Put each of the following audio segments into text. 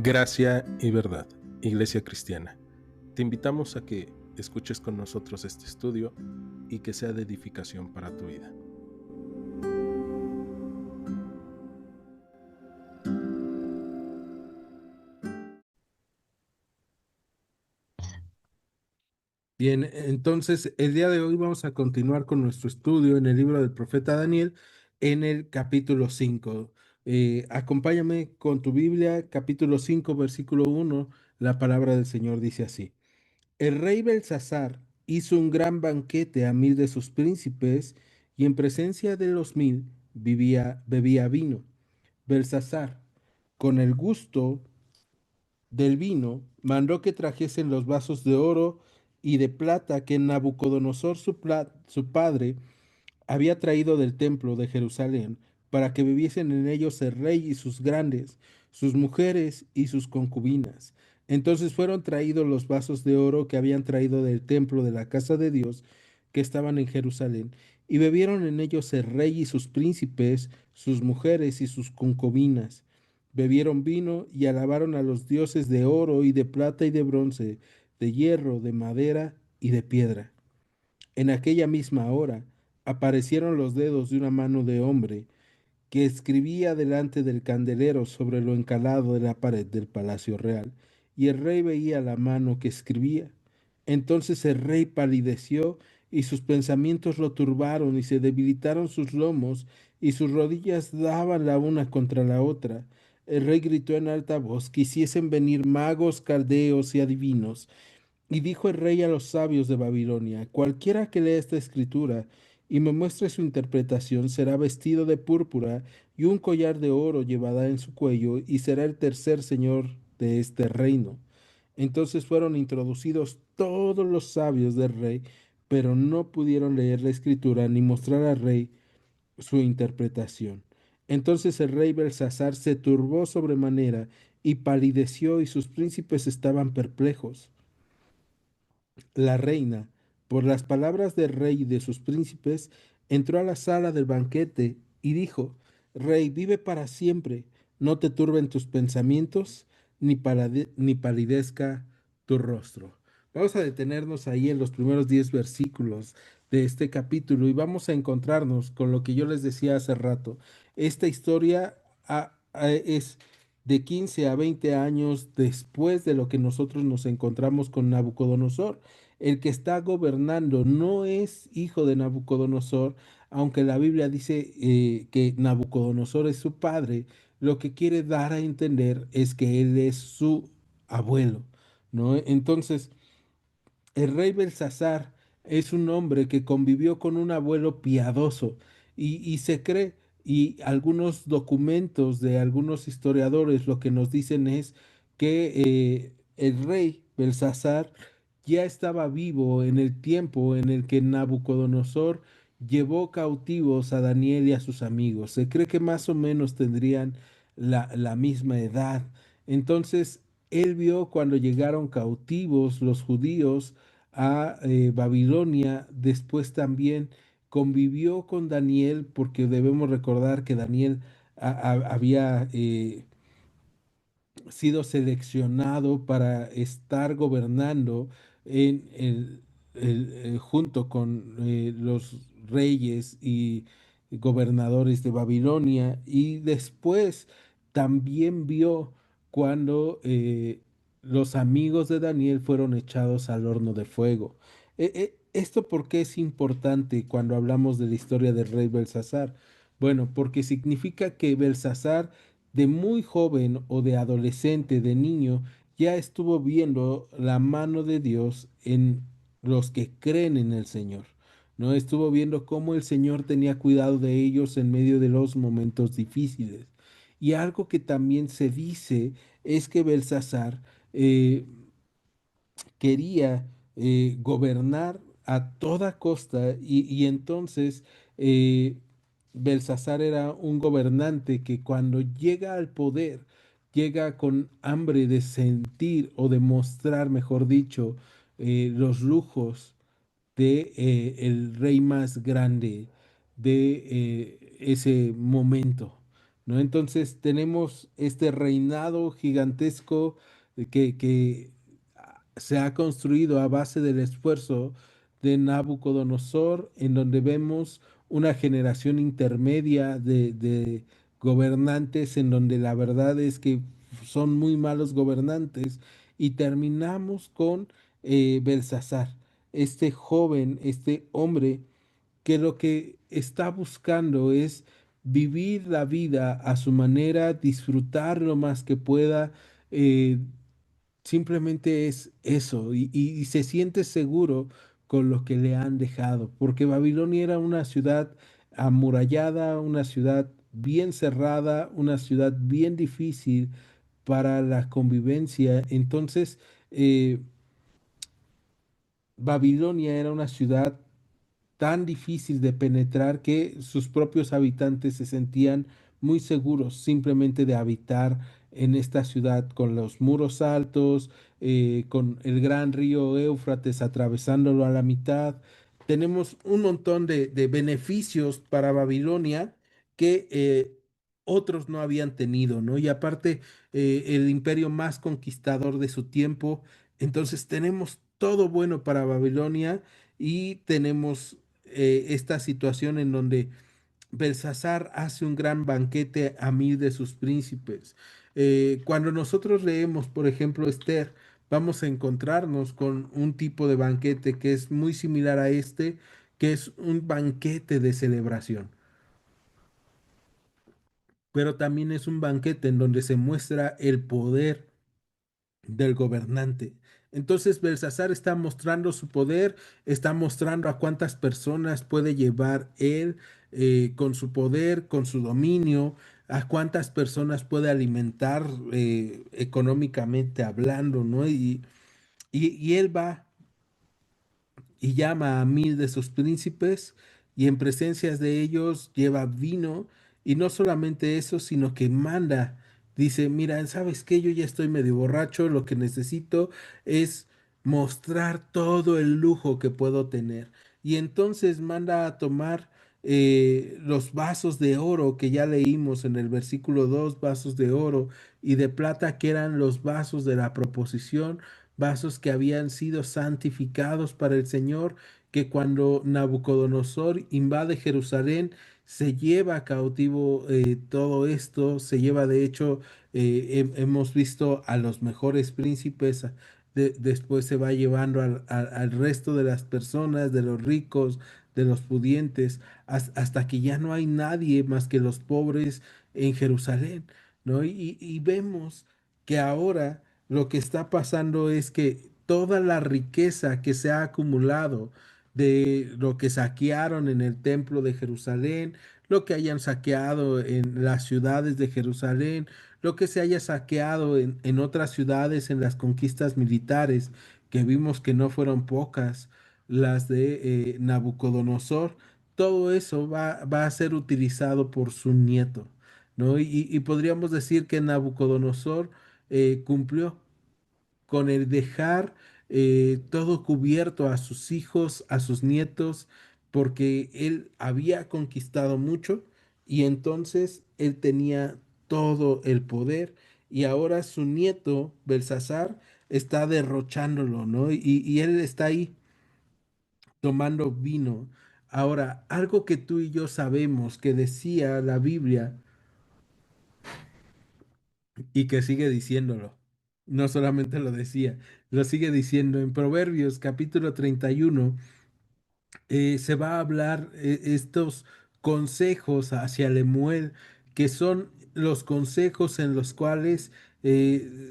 Gracia y verdad, Iglesia Cristiana. Te invitamos a que escuches con nosotros este estudio y que sea de edificación para tu vida. Bien, entonces el día de hoy vamos a continuar con nuestro estudio en el libro del profeta Daniel en el capítulo 5. Acompáñame con tu Biblia, capítulo 5, versículo 1. La palabra del Señor dice así. El rey Belsasar hizo un gran banquete a 1000 de sus príncipes y en presencia de los 1000 bebía vino. Belsasar, con el gusto del vino, mandó que trajesen los vasos de oro y de plata que Nabucodonosor su padre había traído del templo de Jerusalén, para que bebiesen en ellos el rey y sus grandes, sus mujeres y sus concubinas. Entonces fueron traídos los vasos de oro que habían traído del templo de la casa de Dios, que estaban en Jerusalén, y bebieron en ellos el rey y sus príncipes, sus mujeres y sus concubinas. Bebieron vino y alabaron a los dioses de oro y de plata y de bronce, de hierro, de madera y de piedra. En aquella misma hora aparecieron los dedos de una mano de hombre que escribía delante del candelero sobre lo encalado de la pared del palacio real, y el rey veía la mano que escribía. Entonces el rey palideció y sus pensamientos lo turbaron y se debilitaron sus lomos y sus rodillas daban la una contra la otra. El rey gritó en alta voz: quisiesen venir magos, caldeos y adivinos. Y dijo el rey a los sabios de Babilonia: cualquiera que lea esta escritura y me muestre su interpretación será vestido de púrpura y un collar de oro llevará en su cuello y será el tercer señor de este reino. Entonces fueron introducidos todos los sabios del rey, pero no pudieron leer la escritura ni mostrar al rey su interpretación. Entonces el rey Belsasar se turbó sobremanera y palideció y sus príncipes estaban perplejos. La reina, por las palabras del rey y de sus príncipes, entró a la sala del banquete y dijo: Rey, vive para siempre, no te turben tus pensamientos, ni palidezca tu rostro. Vamos a detenernos ahí en los primeros 10 versículos de este capítulo y vamos a encontrarnos con lo que yo les decía hace rato. Esta historia es de 15 a 20 años después de lo que nosotros nos encontramos con Nabucodonosor. El que está gobernando no es hijo de Nabucodonosor, aunque la Biblia dice que Nabucodonosor es su padre. Lo que quiere dar a entender es que él es su abuelo, ¿no? Entonces, el rey Belsasar es un hombre que convivió con un abuelo piadoso y se cree, y algunos documentos de algunos historiadores lo que nos dicen es que el rey Belsasar ya estaba vivo en el tiempo en el que Nabucodonosor llevó cautivos a Daniel y a sus amigos. Se cree que más o menos tendrían la misma edad. Entonces, él vio cuando llegaron cautivos los judíos a Babilonia, después también convivió con Daniel, porque debemos recordar que Daniel había sido seleccionado para estar gobernando junto con los reyes y gobernadores de Babilonia, y después también vio cuando los amigos de Daniel fueron echados al horno de fuego. ¿Esto por qué es importante cuando hablamos de la historia del rey Belsasar? Bueno, porque significa que Belsasar de muy joven o de adolescente, de niño, ya estuvo viendo la mano de Dios en los que creen en el Señor. ¿No? Estuvo viendo cómo el Señor tenía cuidado de ellos en medio de los momentos difíciles. Y algo que también se dice es que Belsasar quería gobernar a toda costa y entonces Belsasar era un gobernante que cuando llega al poder llega con hambre de sentir o de mostrar, mejor dicho, los lujos de el rey más grande de ese momento, ¿no? Entonces tenemos este reinado gigantesco que se ha construido a base del esfuerzo de Nabucodonosor, en donde vemos una generación intermedia de gobernantes, en donde la verdad es que son muy malos gobernantes, y terminamos con Belsasar, este joven, este hombre que lo que está buscando es vivir la vida a su manera, disfrutar lo más que pueda, eh, simplemente es eso, y se siente seguro con lo que le han dejado, porque Babilonia era una ciudad amurallada, una ciudad bien cerrada, una ciudad bien difícil para la convivencia. Entonces, Babilonia era una ciudad tan difícil de penetrar que sus propios habitantes se sentían muy seguros simplemente de habitar en esta ciudad, con los muros altos, con el gran río Éufrates atravesándolo a la mitad. Tenemos un montón de beneficios para Babilonia que otros no habían tenido, ¿no? Y aparte, el imperio más conquistador de su tiempo. Entonces tenemos todo bueno para Babilonia, y tenemos esta situación en donde Belsasar hace un gran banquete a 1000 de sus príncipes. Cuando nosotros leemos, por ejemplo, Esther, vamos a encontrarnos con un tipo de banquete que es muy similar a este, que es un banquete de celebración, pero también es un banquete en donde se muestra el poder del gobernante. Entonces Belsasar está mostrando su poder, está mostrando a cuántas personas puede llevar él, con su poder, con su dominio, a cuántas personas puede alimentar, económicamente hablando, ¿no? Y él va y llama a 1000 de sus príncipes, y en presencias de ellos lleva vino, y no solamente eso, sino que manda, dice, mira, ¿sabes qué? Yo ya estoy medio borracho, lo que necesito es mostrar todo el lujo que puedo tener. Y entonces manda a tomar los vasos de oro que ya leímos en el versículo 2, vasos de oro y de plata, que eran los vasos de la proposición, vasos que habían sido santificados para el Señor, que cuando Nabucodonosor invade Jerusalén, se lleva cautivo todo esto, se lleva de hecho, hemos visto a los mejores príncipes, después se va llevando al resto de las personas, de los ricos, de los pudientes, hasta que ya no hay nadie más que los pobres en Jerusalén, ¿no? Y vemos que ahora lo que está pasando es que toda la riqueza que se ha acumulado de lo que saquearon en el templo de Jerusalén, lo que hayan saqueado en las ciudades de Jerusalén, lo que se haya saqueado en otras ciudades en las conquistas militares, que vimos que no fueron pocas, las de Nabucodonosor, todo eso va a ser utilizado por su nieto, ¿no? Y podríamos decir que Nabucodonosor cumplió con el dejar todo cubierto a sus hijos, a sus nietos, porque él había conquistado mucho, y entonces él tenía todo el poder, y ahora su nieto, Belsasar, está derrochándolo, ¿no? Y él está ahí tomando vino. Ahora, algo que tú y yo sabemos que decía la Biblia, y que sigue diciéndolo. No solamente lo decía, lo sigue diciendo en Proverbios capítulo 31. Se va a hablar estos consejos hacia Lemuel, que son los consejos en los cuales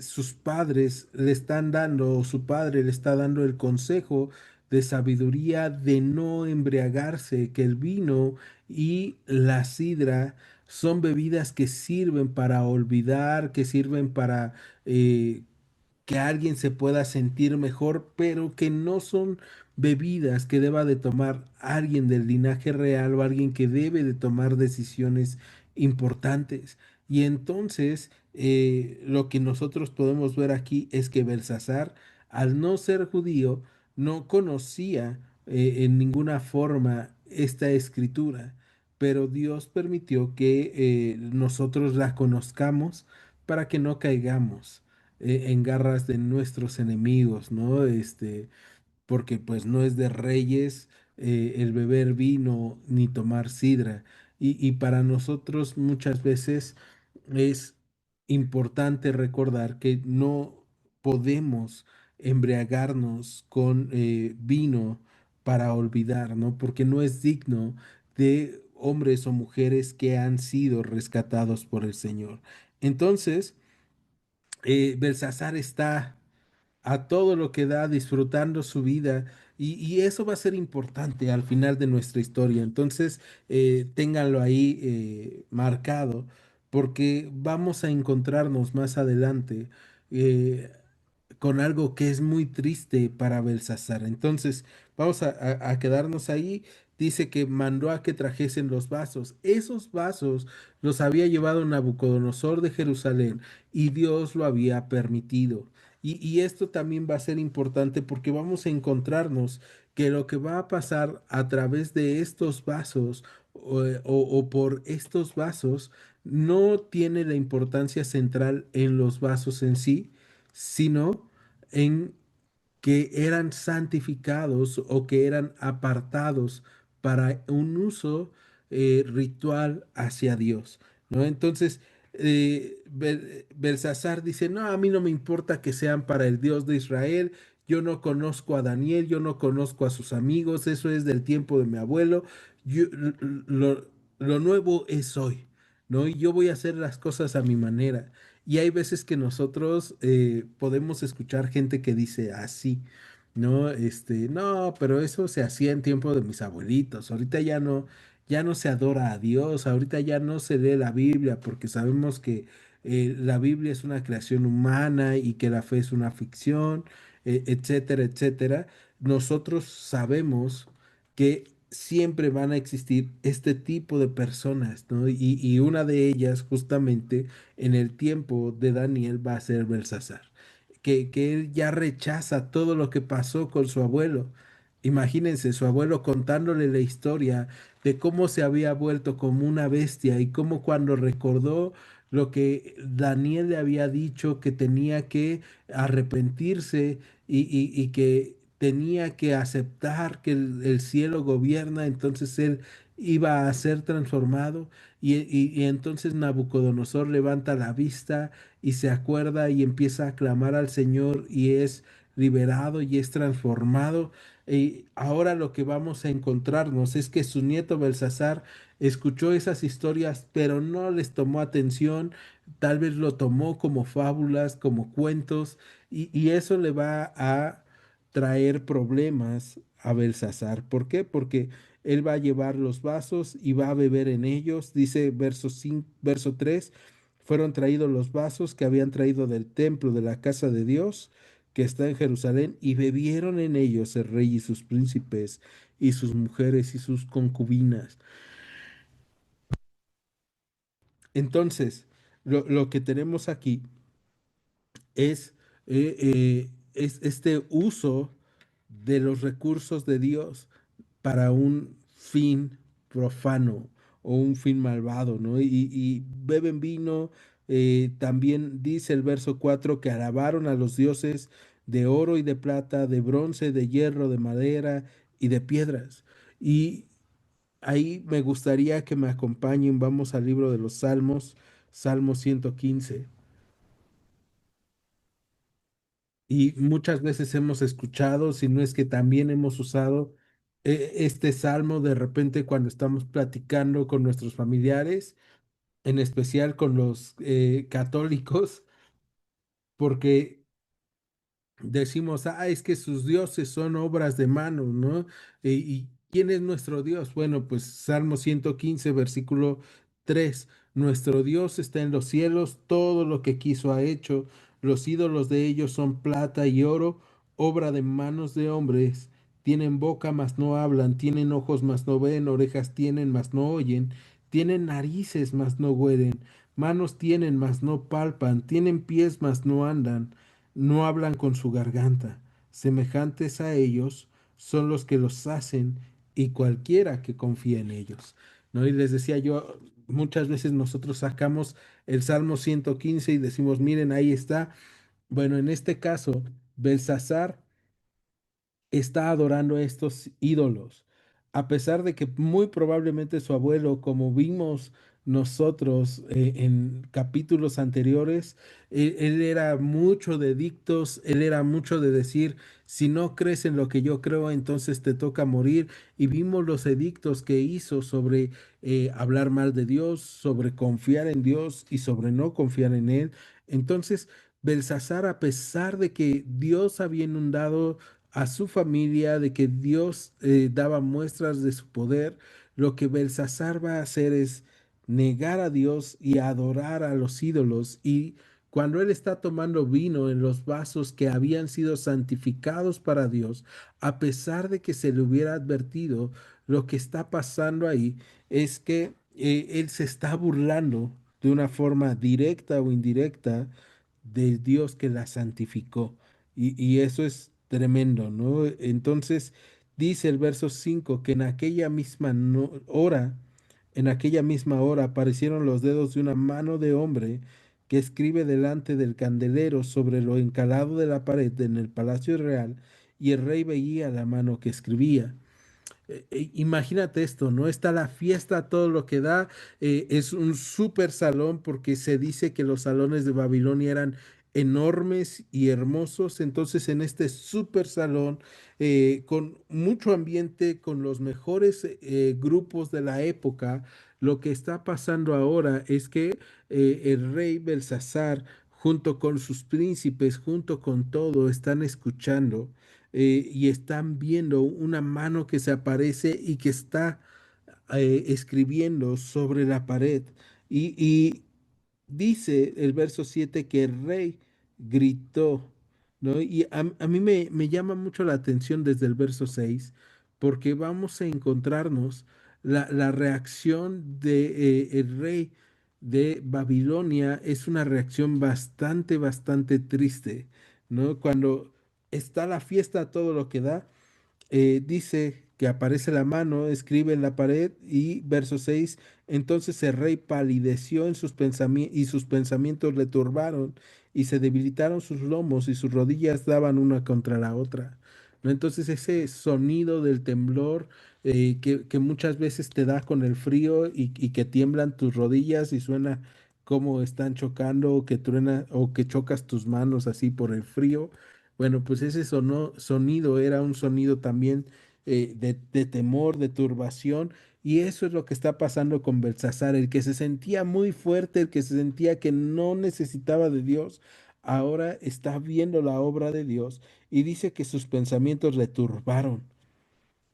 sus padres le están dando, o su padre le está dando el consejo de sabiduría de no embriagarse, que el vino y la sidra son bebidas que sirven para olvidar, que sirven para que alguien se pueda sentir mejor, pero que no son bebidas que deba de tomar alguien del linaje real, o alguien que debe de tomar decisiones importantes. Y entonces, lo que nosotros podemos ver aquí es que Belsasar, al no ser judío, no conocía en ninguna forma esta escritura. pero Dios permitió que nosotros la conozcamos para que no caigamos en garras de nuestros enemigos, ¿no? Porque pues no es de reyes el beber vino ni tomar sidra. Y para nosotros muchas veces es importante recordar que no podemos embriagarnos con vino para olvidar, ¿no? Porque no es digno de hombres o mujeres que han sido rescatados por el Señor. Entonces, Belsasar está a todo lo que da, disfrutando su vida. Y eso va a ser importante al final de nuestra historia. Entonces, ténganlo ahí marcado, porque vamos a encontrarnos más adelante eh, con algo que es muy triste para Belsasar. Entonces, vamos a quedarnos ahí. Dice que mandó a que trajesen los vasos. Esos vasos los había llevado Nabucodonosor de Jerusalén y Dios lo había permitido. Y esto también va a ser importante porque vamos a encontrarnos que lo que va a pasar a través de estos vasos o por estos vasos no tiene la importancia central en los vasos en sí, sino en que eran santificados o que eran apartados para un uso ritual hacia Dios, ¿no? Entonces, Belsasar dice, no, a mí no me importa que sean para el Dios de Israel, yo no conozco a Daniel, yo no conozco a sus amigos, eso es del tiempo de mi abuelo, lo, lo nuevo es hoy, ¿no? Y yo voy a hacer las cosas a mi manera. Y hay veces que nosotros podemos escuchar gente que dice así, ¿no? No, pero eso se hacía en tiempo de mis abuelitos. Ahorita ya no, ya no se adora a Dios, ahorita ya no se lee la Biblia, porque sabemos que la Biblia es una creación humana y que la fe es una ficción, etcétera, etcétera. Nosotros sabemos que siempre van a existir este tipo de personas, ¿no? Y una de ellas, justamente, en el tiempo de Daniel va a ser Belsasar, que él ya rechaza todo lo que pasó con su abuelo. Imagínense, su abuelo contándole la historia de cómo se había vuelto como una bestia y cómo cuando recordó lo que Daniel le había dicho que tenía que arrepentirse y que tenía que aceptar que el cielo gobierna, entonces él iba a ser transformado y entonces Nabucodonosor levanta la vista y se acuerda y empieza a clamar al Señor y es liberado y es transformado. Y ahora lo que vamos a encontrarnos es que su nieto Belsasar escuchó esas historias, pero no les tomó atención, tal vez lo tomó como fábulas, como cuentos, y eso le va a traer problemas a Belsasar. ¿Por qué? Porque él va a llevar los vasos y va a beber en ellos. Dice verso 5, verso 3, fueron traídos los vasos que habían traído del templo de la casa de Dios, que está en Jerusalén, y bebieron en ellos el rey y sus príncipes, y sus mujeres y sus concubinas. Entonces, lo que tenemos aquí es, es este uso de los recursos de Dios para un fin profano o un fin malvado, ¿no? Y beben vino. También dice el verso 4 que alabaron a los dioses de oro y de plata, de bronce, de hierro, de madera y de piedras. Y ahí me gustaría que me acompañen. Vamos al libro de los Salmos, Salmo 115. Y muchas veces hemos escuchado, si no es que también hemos usado este salmo de repente cuando estamos platicando con nuestros familiares, en especial con los católicos, porque decimos, ah, es que sus dioses son obras de manos, ¿no? ¿Y quién es nuestro Dios? Bueno, pues Salmo 115, versículo 3. Nuestro Dios está en los cielos, todo lo que quiso ha hecho. Los ídolos de ellos son plata y oro, obra de manos de hombres. Tienen boca, mas no hablan, tienen ojos, mas no ven, orejas tienen, mas no oyen, tienen narices, mas no huelen, manos tienen, mas no palpan, tienen pies, mas no andan, no hablan con su garganta. Semejantes a ellos son los que los hacen y cualquiera que confía en ellos. ¿no? Y les decía yo, muchas veces nosotros sacamos el Salmo 115 y decimos, miren, ahí está. Bueno, en este caso, Belsasar está adorando a estos ídolos, a pesar de que muy probablemente su abuelo, como vimos nosotros en capítulos anteriores, él era mucho de dictos, él era mucho de decir, si no crees en lo que yo creo, entonces te toca morir. Y vimos los edictos que hizo sobre hablar mal de Dios, sobre confiar en Dios y sobre no confiar en él. Entonces, Belsasar, a pesar de que Dios había inundado a su familia, de que Dios daba muestras de su poder, lo que Belsasar va a hacer es negar a Dios y adorar a los ídolos. Y cuando él está tomando vino en los vasos que habían sido santificados para Dios, a pesar de que se le hubiera advertido, lo que está pasando ahí es que él se está burlando de una forma directa o indirecta del Dios que la santificó. Y eso es tremendo, ¿no? Entonces dice el verso 5 que en aquella misma hora, en aquella misma hora aparecieron los dedos de una mano de hombre que escribe delante del candelero sobre lo encalado de la pared en el palacio real, y el rey veía la mano que escribía. Imagínate esto, ¿no? Está la fiesta, a todo lo que da, es un súper salón porque se dice que los salones de Babilonia eran enormes y hermosos. Entonces en este súper salón, con mucho ambiente, con los mejores grupos de la época, lo que está pasando ahora es que el rey Belsasar, junto con sus príncipes, junto con todo, están escuchando y están viendo una mano que se aparece y que está escribiendo sobre la pared. Y dice el verso 7 que el rey gritó, ¿no? Y a mí me llama mucho la atención desde el verso 6 porque vamos a encontrarnos la reacción de el rey de Babilonia es una reacción bastante, bastante triste, ¿no? Cuando está la fiesta a todo lo que da, dice que aparece la mano, escribe en la pared y verso 6 entonces el rey palideció en sus pensamientos y sus pensamientos le turbaron y se debilitaron sus lomos y sus rodillas daban una contra la otra. ¿No? Entonces ese sonido del temblor que muchas veces te da con el frío y que tiemblan tus rodillas y suena como están chocando o que truena o que chocas tus manos así por el frío. Bueno, pues ese sonido era un sonido también de temor, de turbación, y eso es lo que está pasando con Belsasar, el que se sentía muy fuerte, el que se sentía que no necesitaba de Dios, ahora está viendo la obra de Dios y dice que sus pensamientos le turbaron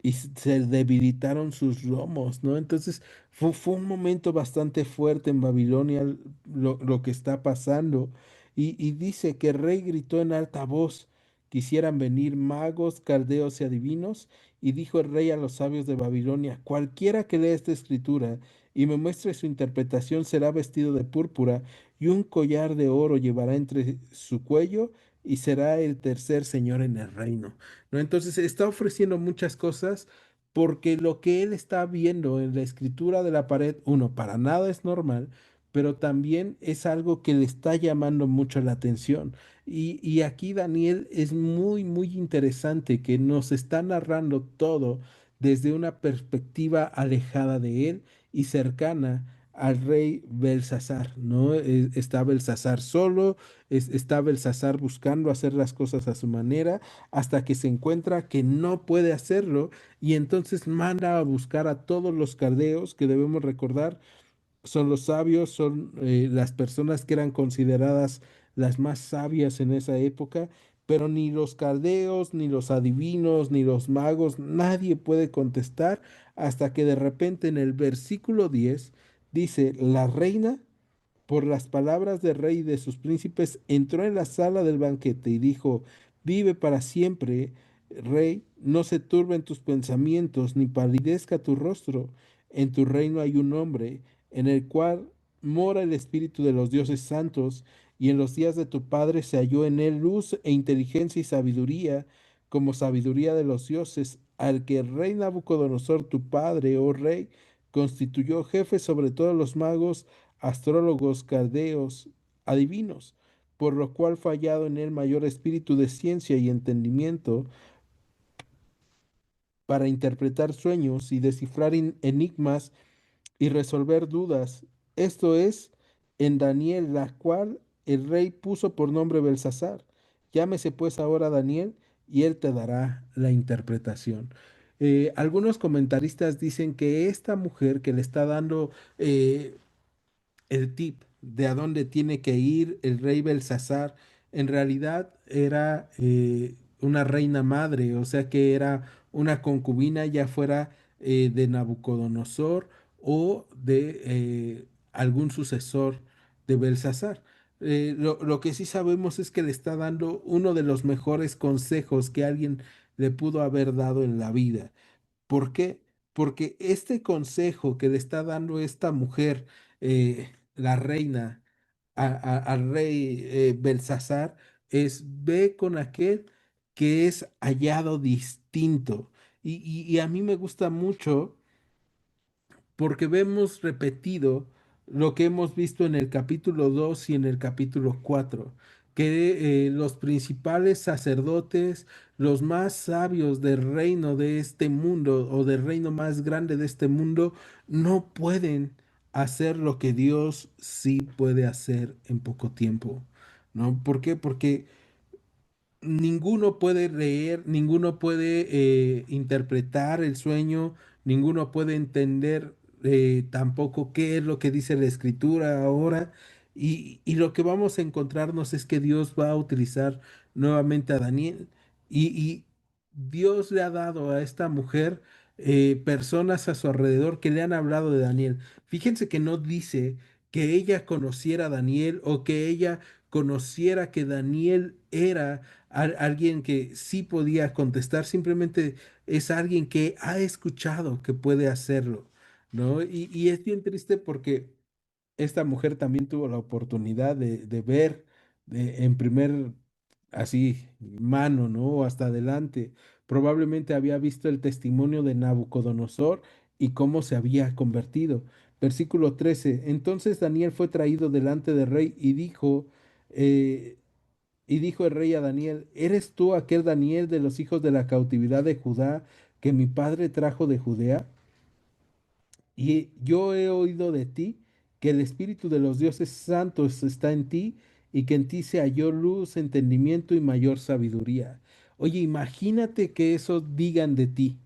y se debilitaron sus lomos, ¿no? Entonces fue un momento bastante fuerte en Babilonia lo que está pasando. Y dice que el rey gritó en alta voz, quisieran venir magos, caldeos y adivinos, y dijo el rey a los sabios de Babilonia, cualquiera que lea esta escritura y me muestre su interpretación será vestido de púrpura y un collar de oro llevará entre su cuello y será el tercer señor en el reino. ¿No? Entonces está ofreciendo muchas cosas porque lo que él está viendo en la escritura de la pared, uno, para nada es normal, pero también es algo que le está llamando mucho la atención. Y aquí Daniel es muy, muy interesante que nos está narrando todo desde una perspectiva alejada de él y cercana al rey Belsasar, ¿no? Está Belsasar solo, está Belsasar buscando hacer las cosas a su manera hasta que se encuentra que no puede hacerlo y entonces manda a buscar a todos los caldeos que debemos recordar son los sabios, son las personas que eran consideradas las más sabias en esa época, pero ni los caldeos, ni los adivinos, ni los magos, nadie puede contestar hasta que de repente en el versículo 10 dice, la reina por las palabras del rey y de sus príncipes, entró en la sala del banquete y dijo, vive para siempre, rey, no se turben tus pensamientos, ni palidezca tu rostro. En tu reino hay un hombre, en el cual mora el espíritu de los dioses santos, y en los días de tu padre se halló en él luz e inteligencia y sabiduría, como sabiduría de los dioses, al que el rey Nabucodonosor, tu padre, oh rey, constituyó jefes sobre todos los magos, astrólogos, caldeos, adivinos, por lo cual fue hallado en él mayor espíritu de ciencia y entendimiento para interpretar sueños y descifrar enigmas y resolver dudas. Esto es en Daniel, la cual el rey puso por nombre Belsasar. Llámese pues ahora Daniel y él te dará la interpretación. Algunos comentaristas dicen que esta mujer que le está dando eh, el tip de a dónde tiene que ir el rey Belsasar, en realidad era una reina madre, o sea que era una concubina, ya fuera de Nabucodonosor o de algún sucesor de Belsasar. Lo que sí sabemos es que le está dando uno de los mejores consejos que alguien le pudo haber dado en la vida. ¿Por qué? Porque este consejo que le está dando esta mujer, la reina, al rey Belsasar, es ve con aquel que es hallado distinto. Y a mí me gusta mucho porque vemos repetido lo que hemos visto en el capítulo 2 y en el capítulo 4 que los principales sacerdotes, los más sabios del reino de este mundo o del reino más grande de este mundo, no pueden hacer lo que Dios sí puede hacer en poco tiempo. ¿No? ¿Por qué? Porque ninguno puede leer, ninguno puede interpretar el sueño, ninguno puede entender tampoco qué es lo que dice la escritura ahora. Y lo que vamos a encontrarnos es que Dios va a utilizar nuevamente a Daniel. Y Dios le ha dado a esta mujer personas a su alrededor que le han hablado de Daniel. Fíjense que no dice que ella conociera a Daniel o que ella conociera que Daniel era alguien que sí podía contestar, simplemente es alguien que ha escuchado que puede hacerlo, ¿no? Y es bien triste porque esta mujer también tuvo la oportunidad de ver en primer, así, mano, ¿no? O hasta adelante. Probablemente había visto el testimonio de Nabucodonosor y cómo se había convertido. Versículo 13. Entonces Daniel fue traído delante del rey eh, y dijo el rey a Daniel, ¿eres tú aquel Daniel de los hijos de la cautividad de Judá que mi padre trajo de Judea? Y yo he oído de ti que el Espíritu de los dioses santos está en ti y que en ti se halló luz, entendimiento y mayor sabiduría. Oye, imagínate que eso digan de ti,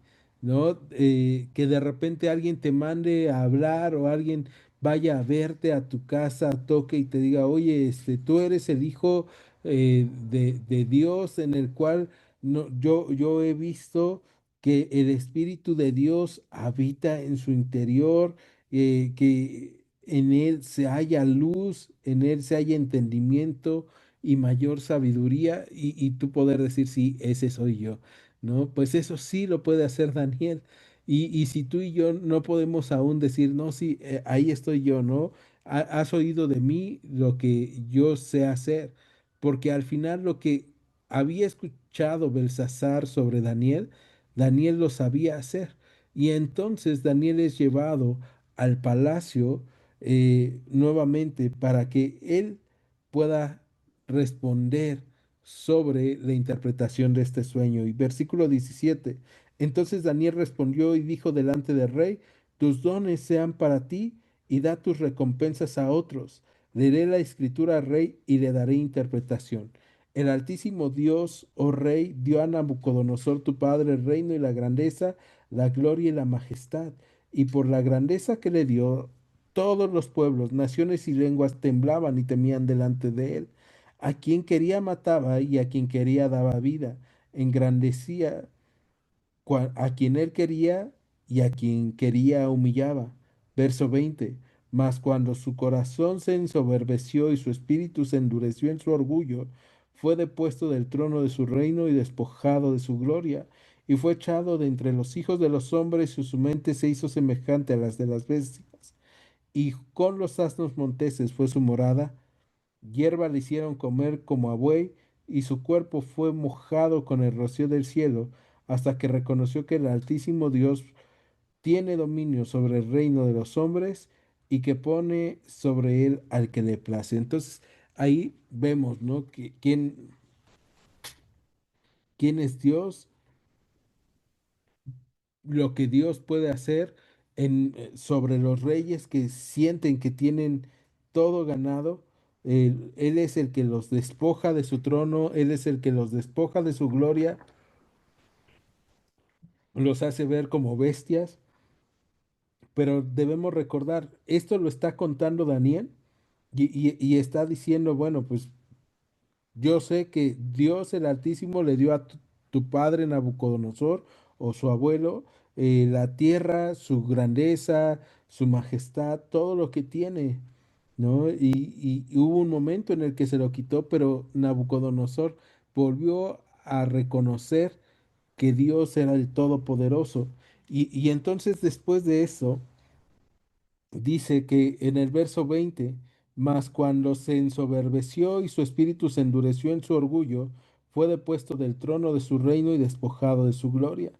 ¿no? Que de repente alguien te mande a hablar o alguien vaya a verte a tu casa, toque y te diga, oye, tú eres el hijo de Dios en el cual yo he visto que el Espíritu de Dios habita en su interior, que en él se haya luz, en él se haya entendimiento y mayor sabiduría, y tú poder decir, sí, ese soy yo, ¿no? Pues eso sí lo puede hacer Daniel. Y si tú y yo no podemos aún decir, no, sí, ahí estoy yo, ¿no? Has oído de mí lo que yo sé hacer, porque al final lo que había escuchado Belsasar sobre Daniel, Daniel lo sabía hacer. Y entonces Daniel es llevado al palacio nuevamente para que él pueda responder sobre la interpretación de este sueño. Y versículo 17. Entonces Daniel respondió y dijo delante del rey, tus dones sean para ti y da tus recompensas a otros. Leeré la escritura al rey y le daré interpretación. El Altísimo Dios, oh Rey, dio a Nabucodonosor tu padre el reino y la grandeza, la gloria y la majestad. Y por la grandeza que le dio, todos los pueblos, naciones y lenguas temblaban y temían delante de él. A quien quería mataba y a quien quería daba vida. Engrandecía a quien él quería y a quien quería humillaba. Verso 20. Mas cuando su corazón se ensoberbeció y su espíritu se endureció en su orgullo, fue depuesto del trono de su reino y despojado de su gloria, y fue echado de entre los hijos de los hombres y su mente se hizo semejante a las de las bestias. Y con los asnos monteses fue su morada, hierba le hicieron comer como a buey, y su cuerpo fue mojado con el rocío del cielo, hasta que reconoció que el Altísimo Dios tiene dominio sobre el reino de los hombres y que pone sobre él al que le place. Entonces, ahí vemos, ¿no? ¿Quién es Dios? Lo que Dios puede hacer sobre los reyes que sienten que tienen todo ganado. Él es el que los despoja de su trono, Él es el que los despoja de su gloria, los hace ver como bestias, pero debemos recordar, esto lo está contando Daniel y está diciendo, bueno, pues yo sé que Dios el Altísimo le dio a tu padre Nabucodonosor o su abuelo la tierra, su grandeza, su majestad, todo lo que tiene, ¿no? Y hubo un momento en el que se lo quitó, pero Nabucodonosor volvió a reconocer que Dios era el Todopoderoso. Y entonces después de eso dice que en el verso 20, mas cuando se ensoberbeció y su espíritu se endureció en su orgullo, fue depuesto del trono de su reino y despojado de su gloria.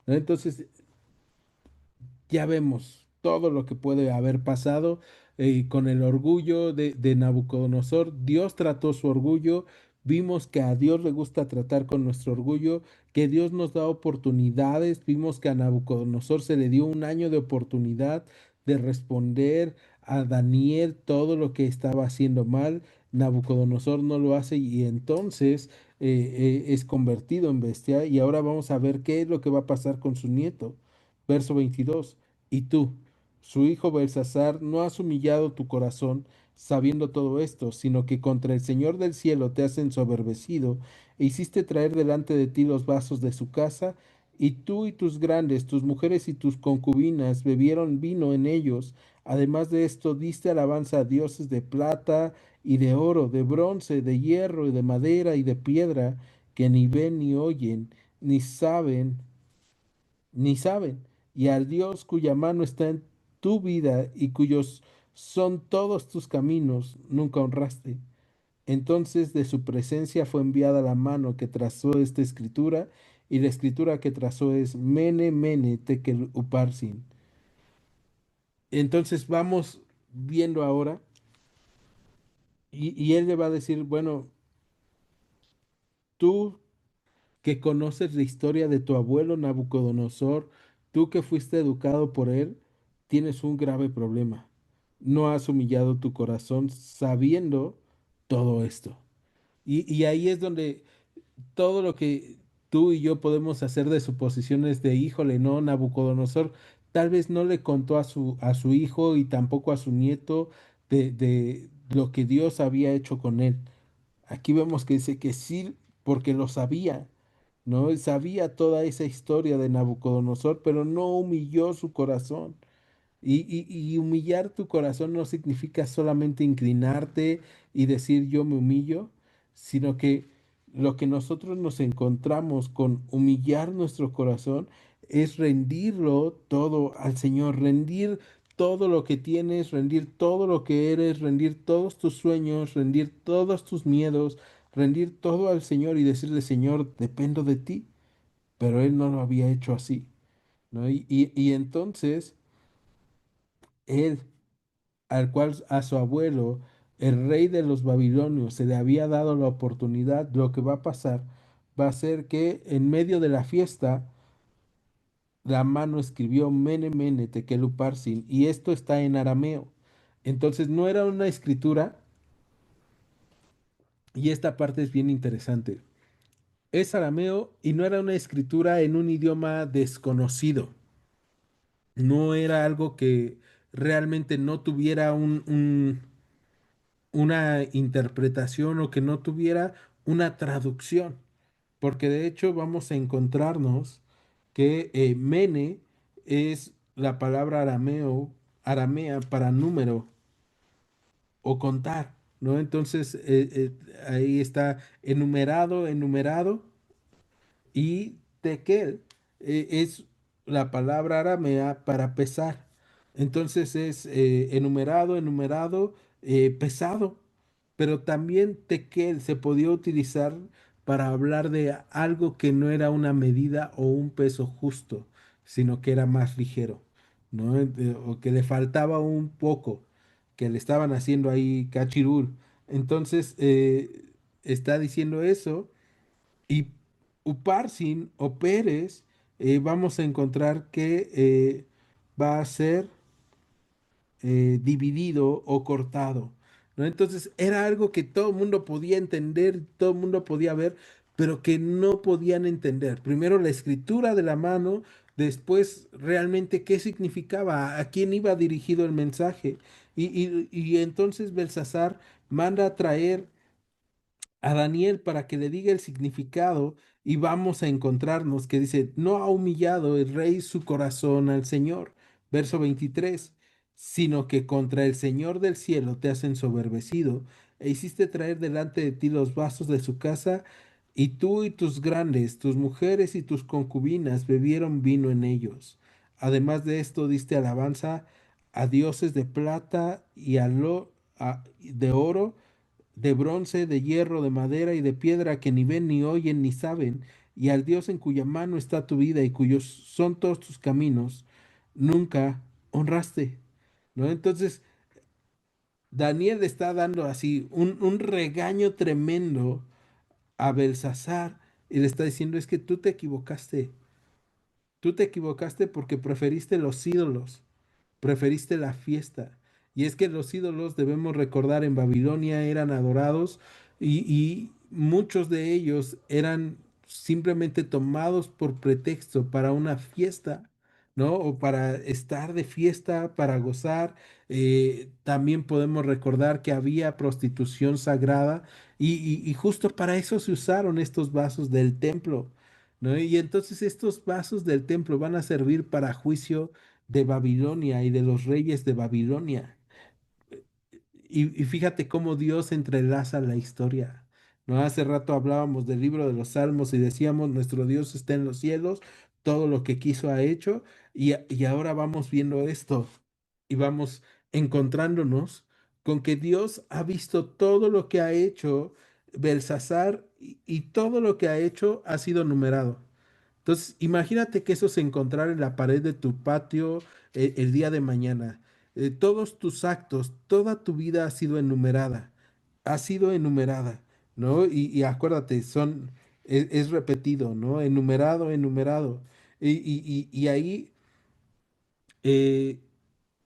¿No? Entonces, ya vemos todo lo que puede haber pasado con el orgullo de Nabucodonosor. Dios trató su orgullo. Vimos que a Dios le gusta tratar con nuestro orgullo, que Dios nos da oportunidades. Vimos que a Nabucodonosor se le dio un año de oportunidad de responder a Daniel todo lo que estaba haciendo mal. Nabucodonosor no lo hace y entonces es convertido en bestia. Y ahora vamos a ver qué es lo que va a pasar con su nieto. Verso 22. Y tú, su hijo Belsasar, no has humillado tu corazón sabiendo todo esto, sino que contra el Señor del cielo te has ensoberbecido e hiciste traer delante de ti los vasos de su casa, y tú y tus grandes, tus mujeres y tus concubinas bebieron vino en ellos. Además de esto, diste alabanza a dioses de plata y de oro, de bronce, de hierro y de madera y de piedra, que ni ven ni oyen, ni saben, y al Dios cuya mano está en tu vida y cuyos son todos tus caminos, nunca honraste. Entonces de su presencia fue enviada la mano que trazó esta escritura, y la escritura que trazó es Mene, Mene, Tekel, Uparsin. Entonces vamos viendo ahora, y él le va a decir, bueno, tú que conoces la historia de tu abuelo Nabucodonosor, tú que fuiste educado por él, tienes un grave problema. No has humillado tu corazón sabiendo todo esto. Y ahí es donde todo lo que tú y yo podemos hacer de suposiciones de, híjole, no, Nabucodonosor tal vez no le contó a su hijo y tampoco a su nieto de lo que Dios había hecho con él. Aquí vemos que dice que sí, porque lo sabía, ¿no? Él sabía toda esa historia de Nabucodonosor, pero no humilló su corazón. Y humillar tu corazón no significa solamente inclinarte y decir yo me humillo, sino que lo que nosotros nos encontramos con humillar nuestro corazón es rendirlo todo al Señor, rendir todo lo que tienes, rendir todo lo que eres, rendir todos tus sueños, rendir todos tus miedos, rendir todo al Señor y decirle, Señor, dependo de ti. Pero él no lo había hecho así, ¿no? Y entonces él, al cual a su abuelo, el rey de los babilonios, se le había dado la oportunidad, lo que va a pasar va a ser que en medio de la fiesta, la mano escribió Mene Mene Tekel Upharsin, y esto está en arameo. Entonces no era una escritura, y esta parte es bien interesante. Es arameo y no era una escritura en un idioma desconocido. No era algo que realmente no tuviera una interpretación o que no tuviera una traducción, porque de hecho vamos a encontrarnos que mene es la palabra aramea para número o contar, ¿no? Entonces ahí está enumerado, y tekel es la palabra aramea para pesar. Entonces es enumerado, pesado. Pero también tekel se podía utilizar para hablar de algo que no era una medida o un peso justo, sino que era más ligero. ¿no? O que le faltaba un poco, que le estaban haciendo ahí cachirul. Entonces, está diciendo eso y Uparsin o Pérez, vamos a encontrar que va a ser dividido o cortado, ¿no? Entonces era algo que todo el mundo podía entender, todo el mundo podía ver, pero que no podían entender. Primero la escritura de la mano, después realmente qué significaba, a quién iba dirigido el mensaje. Y entonces Belsasar manda a traer a Daniel para que le diga el significado y vamos a encontrarnos que dice, no ha humillado el rey su corazón al Señor, verso 23, sino que contra el Señor del cielo te has ensoberbecido e hiciste traer delante de ti los vasos de su casa y tú y tus grandes, tus mujeres y tus concubinas bebieron vino en ellos. Además de esto diste alabanza a dioses de plata y de oro, de bronce, de hierro, de madera y de piedra que ni ven, ni oyen, ni saben, y al Dios en cuya mano está tu vida y cuyos son todos tus caminos, nunca honraste, ¿no? Entonces, Daniel le está dando así un regaño tremendo a Belsasar y le está diciendo, es que tú te equivocaste porque preferiste los ídolos, preferiste la fiesta. Y es que los ídolos, debemos recordar, en Babilonia eran adorados y muchos de ellos eran simplemente tomados por pretexto para una fiesta, ¿no? O para estar de fiesta, para gozar. También podemos recordar que había prostitución sagrada y justo para eso se usaron estos vasos del templo, ¿no? Y entonces estos vasos del templo van a servir para juicio de Babilonia y de los reyes de Babilonia. Y fíjate cómo Dios entrelaza la historia. ¿No? Hace rato hablábamos del libro de los Salmos y decíamos, nuestro Dios está en los cielos, todo lo que quiso ha hecho, y ahora vamos viendo esto y vamos encontrándonos con que Dios ha visto todo lo que ha hecho Belsasar y todo lo que ha hecho ha sido numerado. Entonces, imagínate que eso se encontrara en la pared de tu patio el día de mañana. Todos tus actos, toda tu vida ha sido enumerada, ¿no? Y acuérdate, es repetido, ¿no? Enumerado, enumerado. Y ahí eh,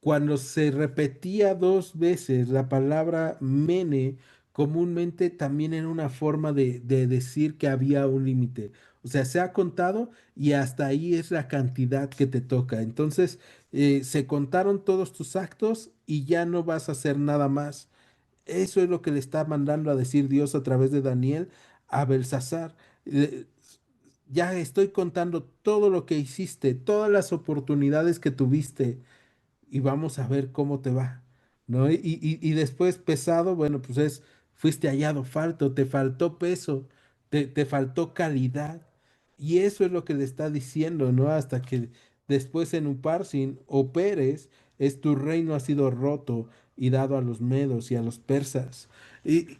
cuando se repetía dos veces la palabra mene, comúnmente también era una forma de decir que había un límite. O sea, se ha contado y hasta ahí es la cantidad que te toca. Entonces, se contaron todos tus actos y ya no vas a hacer nada más. Eso es lo que le está mandando a decir Dios a través de Daniel a Belsasar. Eh, ya estoy contando todo lo que hiciste, todas las oportunidades que tuviste y vamos a ver cómo te va, ¿no? Y después pesado, bueno, pues fuiste hallado falto, te faltó peso, te faltó calidad. Y eso es lo que le está diciendo, ¿no? Hasta que después en Uparsin o Pérez, es tu reino ha sido roto y dado a los medos y a los persas. Y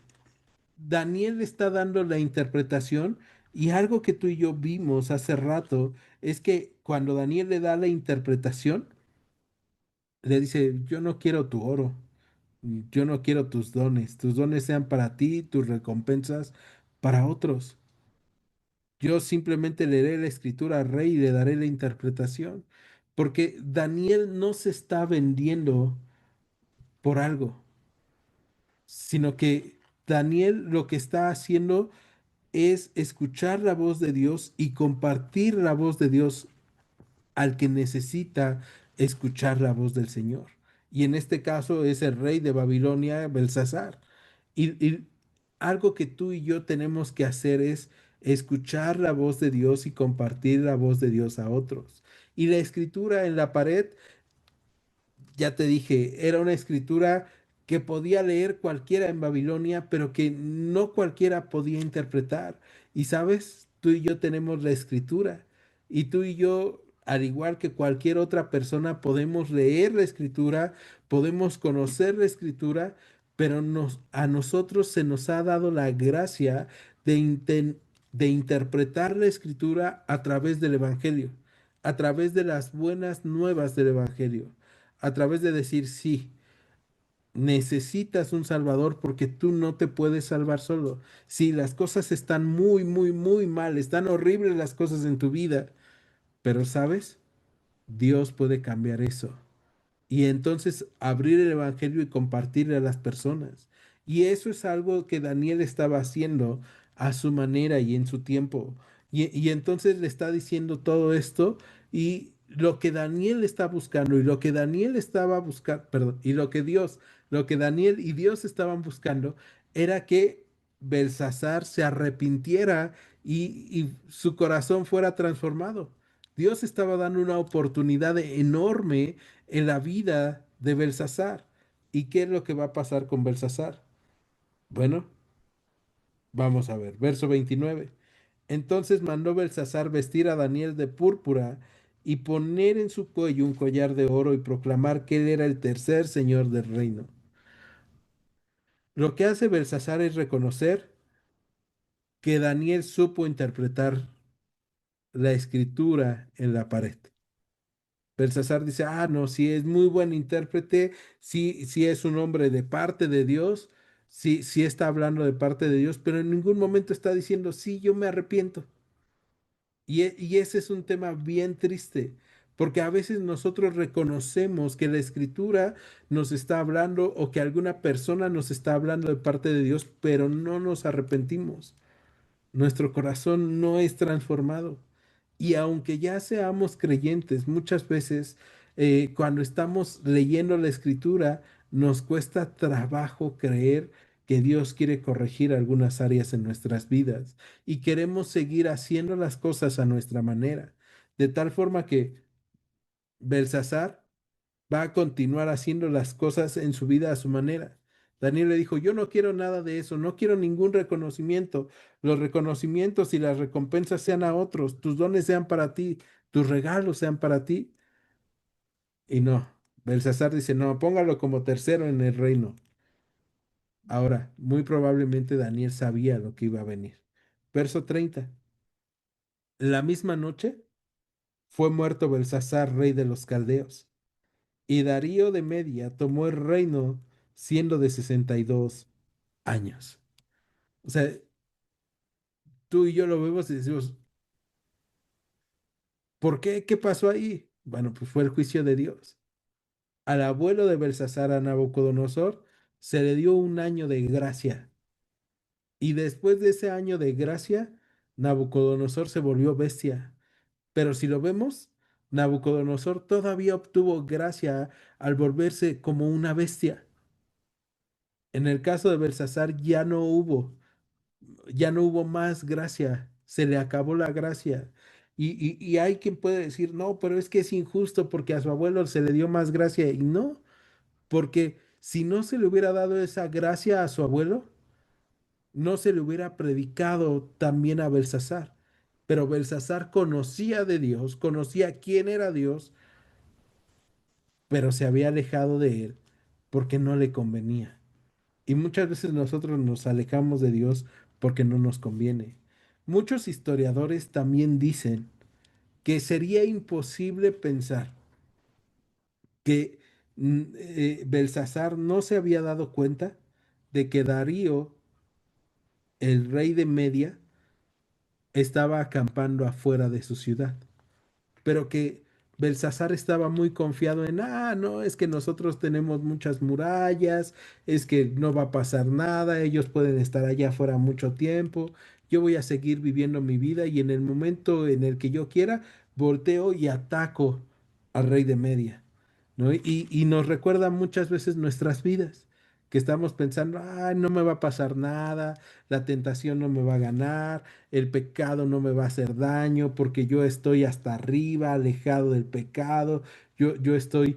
Daniel está dando la interpretación y algo que tú y yo vimos hace rato es que cuando Daniel le da la interpretación, le dice, yo no quiero tu oro, yo no quiero tus dones sean para ti, tus recompensas para otros. Yo simplemente leeré la escritura al rey y le daré la interpretación, porque Daniel no se está vendiendo por algo, sino que Daniel lo que está haciendo es escuchar la voz de Dios y compartir la voz de Dios al que necesita escuchar la voz del Señor. Y en este caso es el rey de Babilonia, Belsasar. Y algo que tú y yo tenemos que hacer es escuchar la voz de Dios y compartir la voz de Dios a otros. Y la escritura en la pared, ya te dije, era una escritura que podía leer cualquiera en Babilonia, pero que no cualquiera podía interpretar. Y sabes, tú y yo tenemos la escritura. Y tú y yo, al igual que cualquier otra persona, podemos leer la escritura, podemos conocer la escritura, pero a nosotros se nos ha dado la gracia de interpretar la escritura a través del Evangelio. a través de las buenas nuevas del Evangelio, a través de decir sí. Necesitas un salvador porque tú no te puedes salvar solo. Si las cosas están muy, muy, muy mal, están horribles las cosas en tu vida, pero sabes, Dios puede cambiar eso y entonces abrir el Evangelio y compartirle a las personas. Y eso es algo que Daniel estaba haciendo a su manera y en su tiempo. Y entonces le está diciendo todo esto y lo que Daniel está buscando y lo que Daniel estaba buscando, perdón, y lo que Dios, lo que Daniel y Dios estaban buscando era que Belsasar se arrepintiera y su corazón fuera transformado. Dios estaba dando una oportunidad enorme en la vida de Belsasar. ¿Y qué es lo que va a pasar con Belsasar? Bueno, vamos a ver, verso 29. Entonces mandó Belsasar vestir a Daniel de púrpura y poner en su cuello un collar de oro y proclamar que él era el tercer señor del reino. Lo que hace Belsasar es reconocer que Daniel supo interpretar la escritura en la pared. Belsasar dice, ah, no, si es muy buen intérprete, si es un hombre de parte de Dios, si está hablando de parte de Dios, pero en ningún momento está diciendo, sí, yo me arrepiento. Y ese es un tema bien triste, porque a veces nosotros reconocemos que la escritura nos está hablando o que alguna persona nos está hablando de parte de Dios, pero no nos arrepentimos. Nuestro corazón no es transformado. Y aunque ya seamos creyentes, muchas veces cuando estamos leyendo la escritura, nos cuesta trabajo creer que Dios quiere corregir algunas áreas en nuestras vidas y queremos seguir haciendo las cosas a nuestra manera. De tal forma que Belsasar va a continuar haciendo las cosas en su vida a su manera. Daniel le dijo, yo no quiero nada de eso, no quiero ningún reconocimiento. Los reconocimientos y las recompensas sean a otros, tus dones sean para ti, tus regalos sean para ti. Y no, Belsasar dice, no, póngalo como tercero en el reino. Ahora, muy probablemente Daniel sabía lo que iba a venir. Verso 30. La misma noche fue muerto Belsasar, rey de los caldeos. Y Darío de Media tomó el reino siendo de 62 años. O sea, tú y yo lo vemos y decimos, ¿por qué? ¿Qué pasó ahí? Bueno, pues fue el juicio de Dios. Al abuelo de Belsasar, a Nabucodonosor, se le dio un año de gracia. Y después de ese año de gracia, Nabucodonosor se volvió bestia. Pero si lo vemos, Nabucodonosor todavía obtuvo gracia al volverse como una bestia. En el caso de Belsasar ya no hubo más gracia, se le acabó la gracia. Y hay quien puede decir, no, pero es que es injusto porque a su abuelo se le dio más gracia. Y no, porque si no se le hubiera dado esa gracia a su abuelo, no se le hubiera predicado también a Belsasar. Pero Belsasar conocía de Dios, conocía quién era Dios, pero se había alejado de él porque no le convenía. Y muchas veces nosotros nos alejamos de Dios porque no nos conviene. Muchos historiadores también dicen que sería imposible pensar que Belsasar no se había dado cuenta de que Darío, el rey de Media, estaba acampando afuera de su ciudad, pero que Belsasar estaba muy confiado en, ah, no, es que nosotros tenemos muchas murallas, es que no va a pasar nada, ellos pueden estar allá afuera mucho tiempo, yo voy a seguir viviendo mi vida y en el momento en el que yo quiera, volteo y ataco al rey de Media, ¿no? Y nos recuerda muchas veces nuestras vidas, que estamos pensando, ay, no me va a pasar nada, la tentación no me va a ganar, el pecado no me va a hacer daño porque yo estoy hasta arriba, alejado del pecado, yo estoy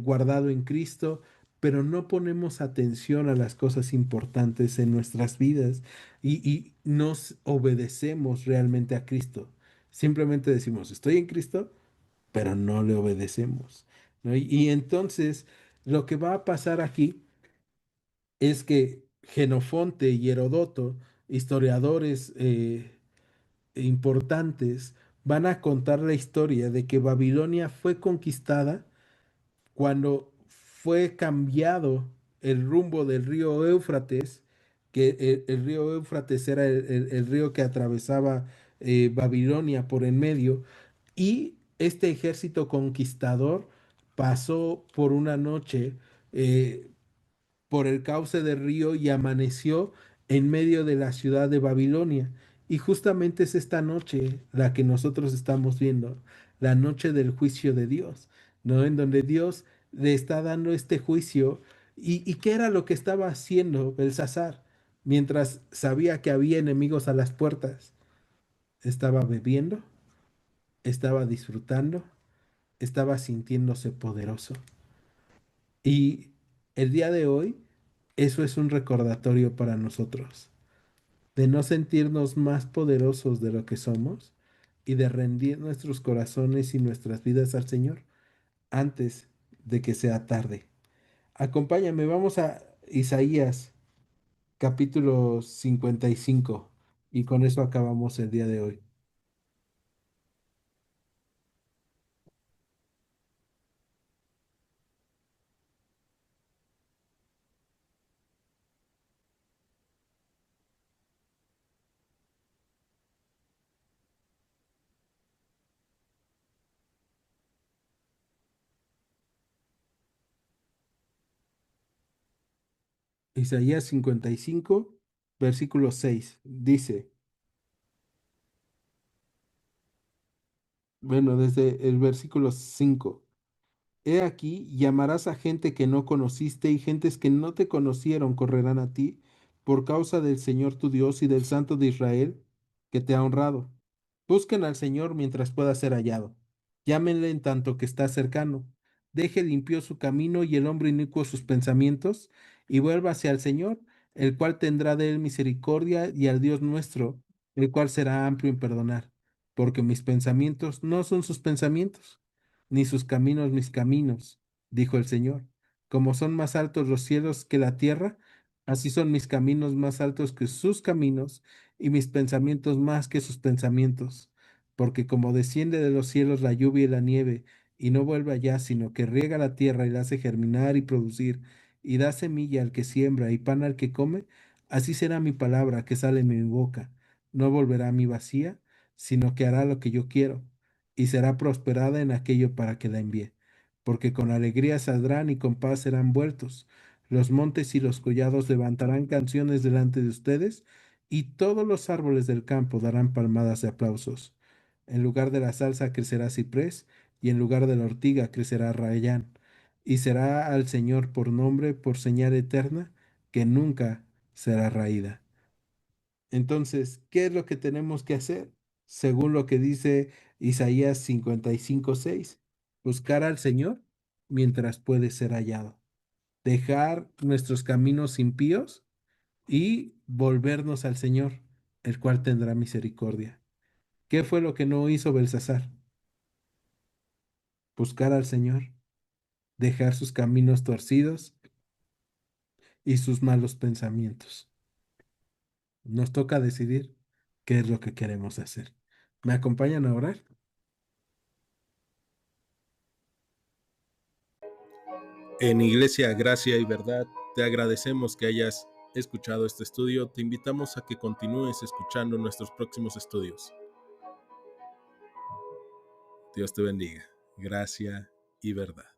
guardado en Cristo, pero no ponemos atención a las cosas importantes en nuestras vidas y nos obedecemos realmente a Cristo. Simplemente decimos, estoy en Cristo, pero no le obedecemos, ¿no? Y entonces lo que va a pasar aquí es que Genofonte y Herodoto, historiadores importantes, van a contar la historia de que Babilonia fue conquistada cuando fue cambiado el rumbo del río Éufrates, que el río Éufrates era el río que atravesaba Babilonia por en medio, y este ejército conquistador pasó por una noche eh, por el cauce del río y amaneció en medio de la ciudad de Babilonia. Y justamente es esta noche la que nosotros estamos viendo, la noche del juicio de Dios, ¿no? En donde Dios le está dando este juicio. ¿Y qué era lo que estaba haciendo Belsasar mientras sabía que había enemigos a las puertas? Estaba bebiendo, estaba disfrutando, estaba sintiéndose poderoso. Y el día de hoy, eso es un recordatorio para nosotros, de no sentirnos más poderosos de lo que somos y de rendir nuestros corazones y nuestras vidas al Señor antes de que sea tarde. Acompáñame, vamos a Isaías capítulo 55 y con eso acabamos el día de hoy. Isaías 55, versículo 6, dice, bueno, desde el versículo 5. He aquí, llamarás a gente que no conociste y gentes que no te conocieron correrán a ti por causa del Señor tu Dios y del Santo de Israel que te ha honrado. Busquen al Señor mientras pueda ser hallado. Llámenle en tanto que está cercano. Deje limpio su camino y el hombre inicuo sus pensamientos, y vuélvase al Señor, el cual tendrá de él misericordia, y al Dios nuestro, el cual será amplio en perdonar, porque mis pensamientos no son sus pensamientos, ni sus caminos mis caminos, dijo el Señor. Como son más altos los cielos que la tierra, así son mis caminos más altos que sus caminos, y mis pensamientos más que sus pensamientos. Porque como desciende de los cielos la lluvia y la nieve, y no vuelve allá, sino que riega la tierra y la hace germinar y producir, y da semilla al que siembra y pan al que come, así será mi palabra que sale de mi boca. No volverá a mí vacía, sino que hará lo que yo quiero, y será prosperada en aquello para que la envíe. Porque con alegría saldrán y con paz serán vueltos. Los montes y los collados levantarán canciones delante de ustedes, y todos los árboles del campo darán palmadas de aplausos. En lugar de la salsa crecerá ciprés, y en lugar de la ortiga crecerá rayán. Y será al Señor por nombre, por señal eterna, que nunca será raída. Entonces, ¿qué es lo que tenemos que hacer? Según lo que dice Isaías 55:6, buscar al Señor mientras puede ser hallado, dejar nuestros caminos impíos y volvernos al Señor, el cual tendrá misericordia. ¿Qué fue lo que no hizo Belsasar? Buscar al Señor, dejar sus caminos torcidos y sus malos pensamientos. Nos toca decidir qué es lo que queremos hacer. ¿Me acompañan a orar? En Iglesia Gracia y Verdad, te agradecemos que hayas escuchado este estudio. Te invitamos a que continúes escuchando nuestros próximos estudios. Dios te bendiga. Gracia y verdad.